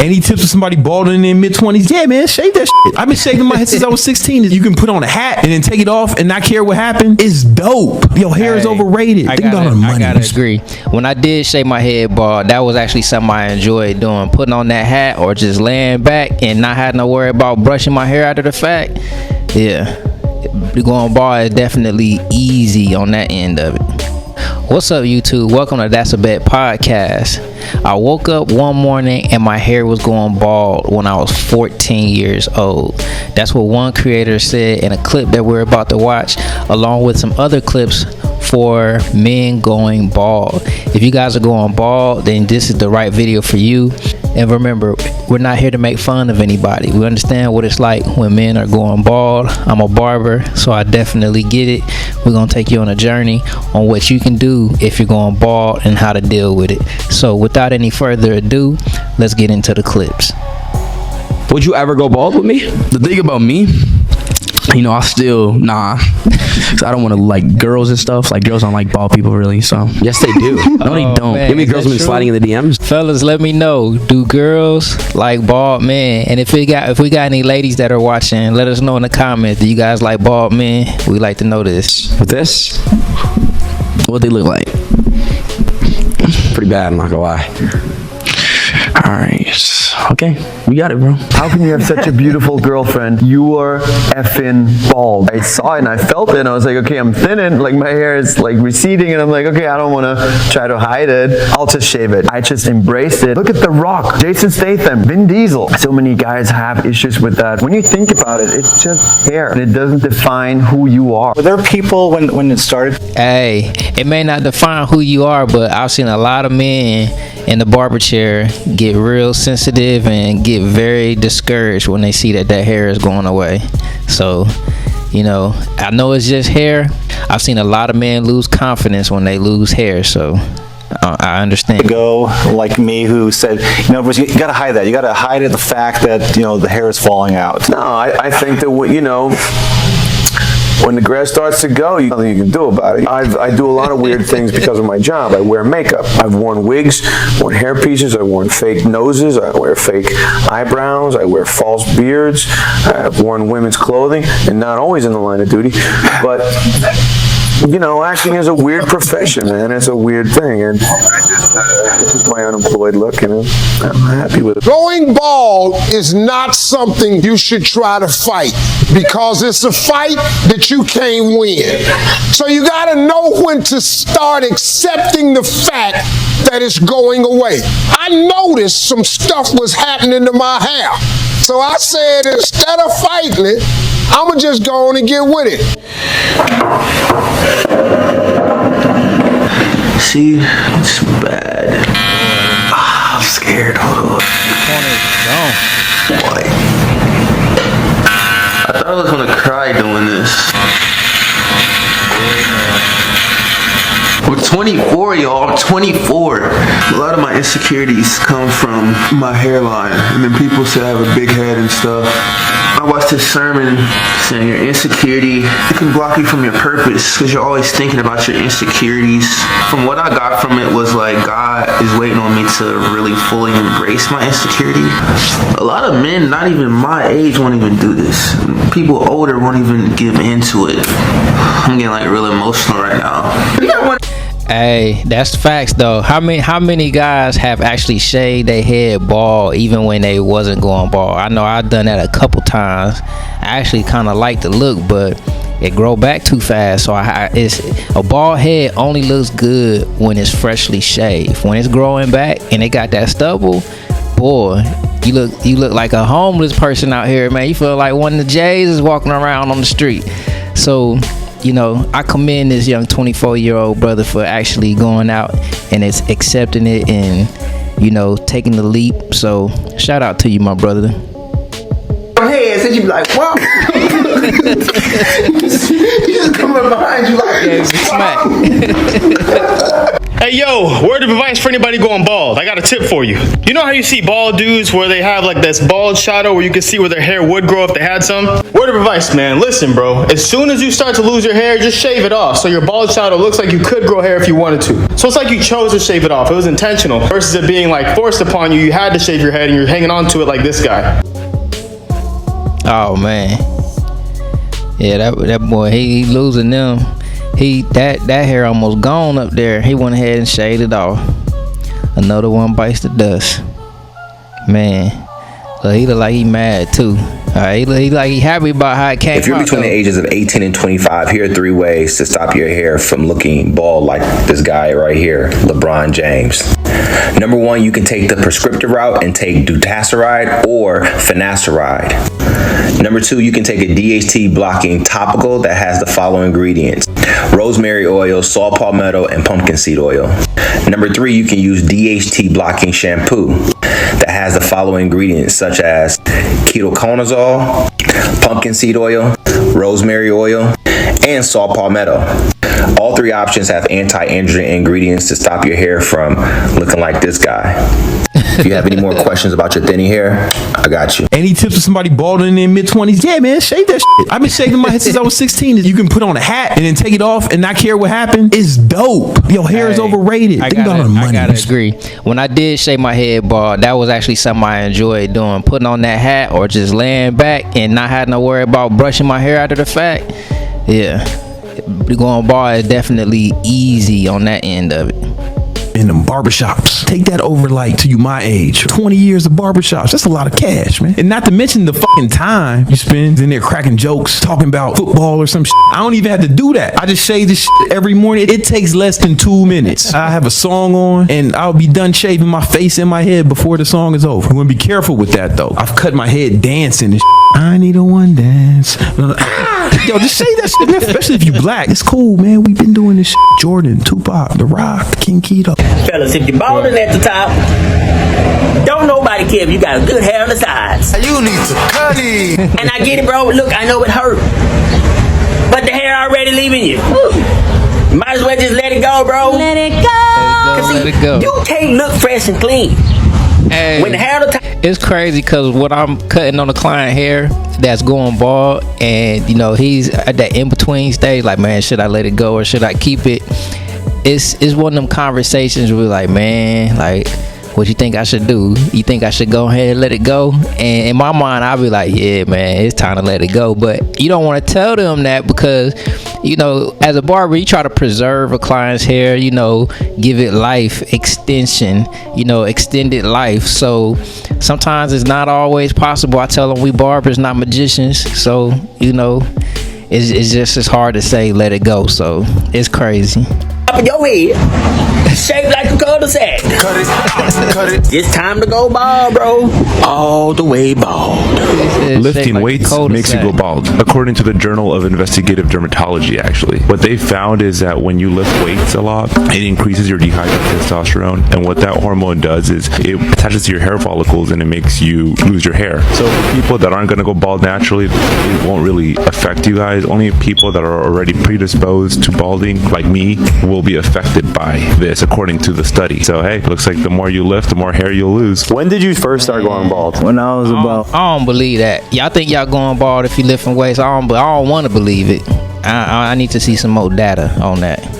Any tips for somebody balding in their mid-20s? Yeah, man, shave that shit. I've been shaving my head since I was 16. You can put on a hat and then take it off and not care what happened. It's dope. Your hair is overrated. Think about the money. I gotta agree. When I did shave my head bald, that was actually something I enjoyed doing. Putting on that hat or just laying back and not having to worry about brushing my hair after the fact. Yeah, going bald is definitely easy on that end of it. What's up, YouTube? Welcome to That's a Bet podcast. I woke up one morning and my hair was going bald when I was 14 years old. That's what one creator said in a clip that we're about to watch, along with some other clips for men going bald. If you guys are going bald, then this is the right video for you. And remember, we're not here to make fun of anybody. We understand what it's like when men are going bald. I'm a barber, so I definitely get it. We're going to take you on a journey on what you can do if you're going bald and how to deal with it. So without any further ado, let's get into the clips. Would you ever go bald with me? The thing about me, you know, so I don't want to like girls and stuff. Like girls don't like bald people really. So yes, they do. No, they don't. Man, me girls have been sliding in the DMs. Fellas, let me know. Do girls like bald men? And if we got any ladies that are watching, let us know in the comments. Do you guys like bald men? We like to know this. With this, what they look like? pretty bad. I'm not gonna lie. All right. Okay, we got it, bro. How can you have such a beautiful girlfriend? You are effing bald. I saw it and I felt it and I was like, okay, I'm thinning, like my hair is like receding and I'm like, okay, I don't want to try to hide it. I'll just shave it. I just embraced it. Look at The Rock, Jason Statham, Vin Diesel. So many guys have issues with that. When you think about it, it's just hair and it doesn't define who you are. Were there people when it started? Hey, it may not define who you are, but I've seen a lot of men in the barber chair get real sensitive and get very discouraged when they see that hair is going away. So, you know, I know it's just hair. I've seen a lot of men lose confidence when they lose hair. So I understand. Go like me, who said, you know, you got to hide that. You got to hide the fact that, you know, the hair is falling out. No, I think that, you know, when the grass starts to go, nothing you can do about it. I do a lot of weird things because of my job. I wear makeup. I've worn wigs, worn hair pieces. I've worn fake noses. I wear fake eyebrows. I wear false beards. I've worn women's clothing, and not always in the line of duty. But, you know, acting is a weird profession, man. It's a weird thing. And this is my unemployed look, and I'm happy with it. Going bald is not something you should try to fight, because it's a fight that you can't win. So you got to know when to start accepting the fact that it's going away. I noticed some stuff was happening to my hair. So I said, instead of fighting it, I'm going to just go on and get with it. See, it's bad. I'm scared. Hold on. What? I thought I was gonna cry doing this. I'm 24, y'all. I'm 24. A lot of my insecurities come from my hairline, and then people say I have a big head and stuff. I watched this sermon saying your insecurity, it can block you from your purpose because you're always thinking about your insecurities. From what I got from it was like God is waiting on me to really fully embrace my insecurity. A lot of men, not even my age, won't even do this. People older won't even give into it. I'm getting like real emotional right now. Hey, that's facts though. How many guys have actually shaved their head bald even when they wasn't going bald? I know I've done that a couple times. I actually kind of like the look, but it grow back too fast. So it's a bald head only looks good when it's freshly shaved. When it's growing back and it got that stubble, boy, you look like a homeless person out here, man. You feel like one of the Jays is walking around on the street. So, you know, I commend this young 24-year-old brother for actually going out and it's accepting it and, you know, taking the leap. So shout out to you, my brother. Hey, and you be like, wow. He just coming behind you like, yeah, smack. Hey, Hey yo, word of advice for anybody going bald. I got a tip for you. You know how you see bald dudes where they have like this bald shadow where you can see where their hair would grow if they had some? Word of advice, man. Listen, bro. As soon as you start to lose your hair, just shave it off so your bald shadow looks like you could grow hair if you wanted to. So it's like you chose to shave it off. It was intentional versus it being like forced upon you. You had to shave your head and you're hanging on to it like this guy. Oh man. Yeah, that boy, he losing them. That hair almost gone up there. He went ahead and shaved it off. Another one bites the dust. Man, so he look like he mad too. He like he happy about how it came out. If you're between the ages of 18 and 25, here are 3 ways to stop your hair from looking bald like this guy right here, LeBron James. Number 1, you can take the prescriptive route and take dutasteride or finasteride. Number 2, you can take a DHT blocking topical that has the following ingredients: rosemary oil, saw palmetto, and pumpkin seed oil. Number 3, you can use DHT blocking shampoo that has the following ingredients such as ketoconazole, pumpkin seed oil, rosemary oil, and saw palmetto. All 3 options have anti-androgen ingredients to stop your hair from looking like this guy. If you have any more questions about your thinning hair, I got you. Any tips for somebody balding in their mid-20s? Yeah, man, shave that shit. I've been shaving my head since I was 16. You can put on a hat and then take it off and not care what happened. It's dope. Your hair is overrated. Think about the money. I gotta agree. When I did shave my head bald, that was actually something I enjoyed doing. Putting on that hat or just laying back and not having to worry about brushing my hair after the fact. Yeah. Going bald is definitely easy on that end of it. In them barbershops. Take that over like to you my age. 20 years of barbershops. That's a lot of cash, man. And not to mention the fucking time you spend in there cracking jokes, talking about football or some shit. I don't even have to do that. I just shave this shit every morning. It takes less than 2 minutes. I have a song on and I'll be done shaving my face and my head before the song is over. I'm gonna be careful with that though. I've cut my head dancing and shit. I need a one dance. Yo, just say that shit, man. Especially if you black. It's cool, man. We've been doing this shit. Jordan, Tupac, The Rock, King Keto. Fellas, if you're balding at the top, don't nobody care if you got a good hair on the sides. You need to cut it. And I get it, bro. Look, I know it hurt. But the hair already leaving you. Might as well just let it go, bro. Let it go. Let it go. You can't look fresh and clean. Hey, when the hair on the top. It's crazy because when I'm cutting on the client hair that's going bald and you know he's at that in-between stage, like, man, should I let it go or should I keep it? It's one of them conversations where we're like, man, like, what you think I should do? You think I should go ahead and let it go? And in my mind, I'll be like, yeah, man, it's time to let it go. But you don't want to tell them that because, you know, as a barber, you try to preserve a client's hair, you know, give it life extension, you know, extended life. So sometimes it's not always possible. I tell them we barbers, not magicians. So, you know, it's just as hard to say let it go. So it's crazy. Up in your head, shaped like a cul-de-sac. Cut it, cut it. It's time to go bald, bro. All the way bald. Lifting weights makes you go bald, according to the Journal of Investigative Dermatology. Actually, what they found is that when you lift weights a lot, it increases your dehydrated testosterone, and what that hormone does is it attaches to your hair follicles and it makes you lose your hair. So for people that aren't going to go bald naturally, it won't really affect you guys. Only people that are already predisposed to balding, like me, will be affected by this, according to the study. So hey, looks like the more you lift, the more hair you'll lose. When did you first start going bald? When I was about... I don't believe that. Y'all think y'all going bald if you lifting weights? I don't want to believe it. I need to see some more data on that.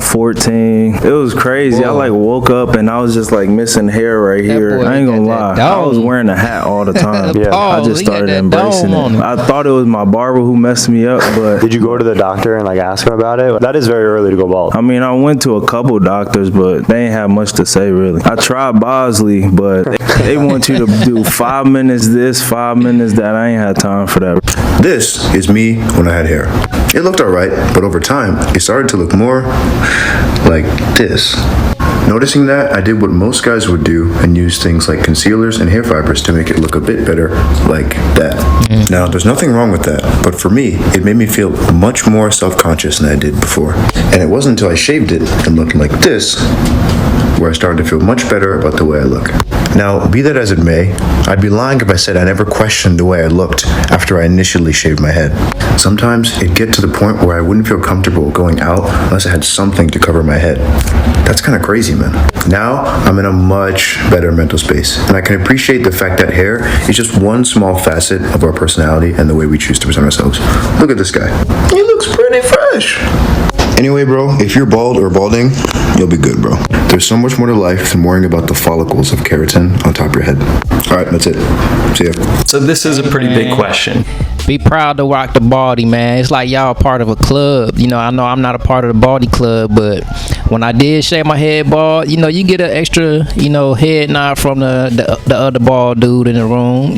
14. It was crazy. I like woke up and I was just like missing hair right here. I ain't gonna lie. I was wearing a hat all the time. Yeah. I just started embracing it. I thought it was my barber who messed me up, but did you go to the doctor and like ask him about it? That is very early to go bald. I mean, I went to a couple doctors, but they ain't have much to say really. I tried Bosley, but they want you to do 5 minutes this, 5 minutes that. I ain't had time for that. This is me when I had hair. It looked alright, but over time, it started to look more like this. Noticing that, I did what most guys would do and use things like concealers and hair fibers to make it look a bit better like that. Now, there's nothing wrong with that, but for me, it made me feel much more self-conscious than I did before. And it wasn't until I shaved it and looked like this where I started to feel much better about the way I look. Now, be that as it may, I'd be lying if I said I never questioned the way I looked after I initially shaved my head. Sometimes it'd get to the point where I wouldn't feel comfortable going out unless I had something to cover my head. That's kind of crazy, man. Now, I'm in a much better mental space, and I can appreciate the fact that hair is just one small facet of our personality and the way we choose to present ourselves. Look at this guy. He looks pretty fresh. Anyway, bro, if you're bald or balding, you'll be good, bro. There's so much more to life than worrying about the follicles of keratin on top of your head. All right, that's it. See ya. So this is a pretty big question. Be proud to rock the baldy, man. It's like y'all part of a club. You know I'm not a part of the baldy club, but when I did shave my head bald, you get an extra, head nod from the other bald dude in the room.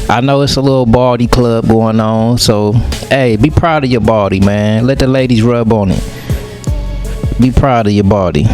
I know it's a little baldy club going on, so hey, be proud of your baldy, man. Let the ladies rub on it. Be proud of your baldy.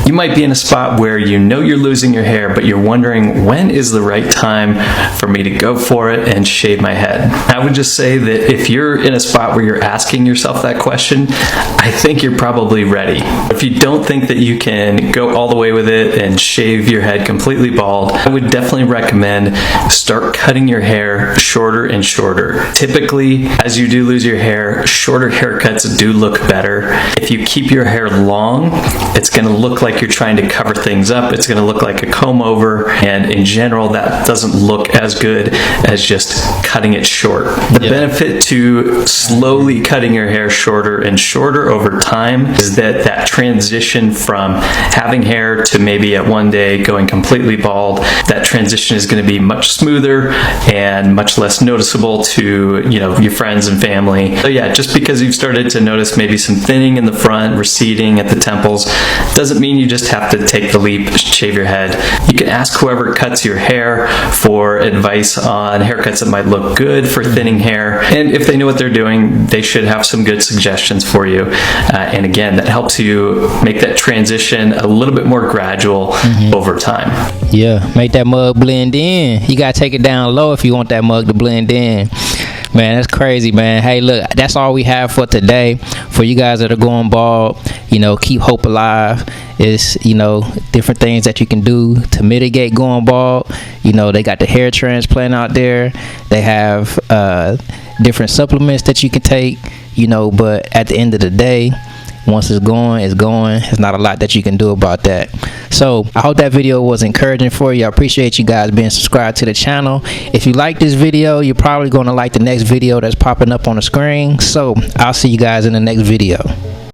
You might be in a spot where you know you're losing your hair, but you're wondering, when is the right time for me to go for it and shave my head? I would just say that if you're in a spot where you're asking yourself that question, I think you're probably ready. If you don't think that you can go all the way with it and shave your head completely bald, I would definitely recommend start cutting your hair shorter and shorter. Typically, as you do lose your hair, shorter haircuts do look better. If you keep your hair long, it's going to look like you're trying to cover things up. It's going to look like a comb over, and in general that doesn't look as good as just cutting it short. The benefit to slowly cutting your hair shorter and shorter over time is that transition from having hair to maybe at one day going completely bald, that transition is going to be much smoother and much less noticeable to your friends and family. So yeah, just because you've started to notice maybe some thinning in the front, receding at the temples, doesn't mean you just have to take the leap, shave your head. You can ask whoever cuts your hair for advice on haircuts that might look good for thinning hair, and if they know what they're doing, they should have some good suggestions for you. And again, that helps you make that transition a little bit more gradual over time. Yeah, make that mug blend in. You gotta take it down low if you want that mug to blend in. Man, that's crazy, man. Hey, look, that's all we have for today. For you guys that are going bald, keep hope alive. Is different things that you can do to mitigate going bald. They got the hair transplant out there. They have different supplements that you can take. But at the end of the day, once it's going, it's going. There's not a lot that you can do about that. So I hope that video was encouraging for you. I appreciate you guys being subscribed to the channel. If you like this video, you're probably going to like the next video that's popping up on the screen. So I'll see you guys in the next video.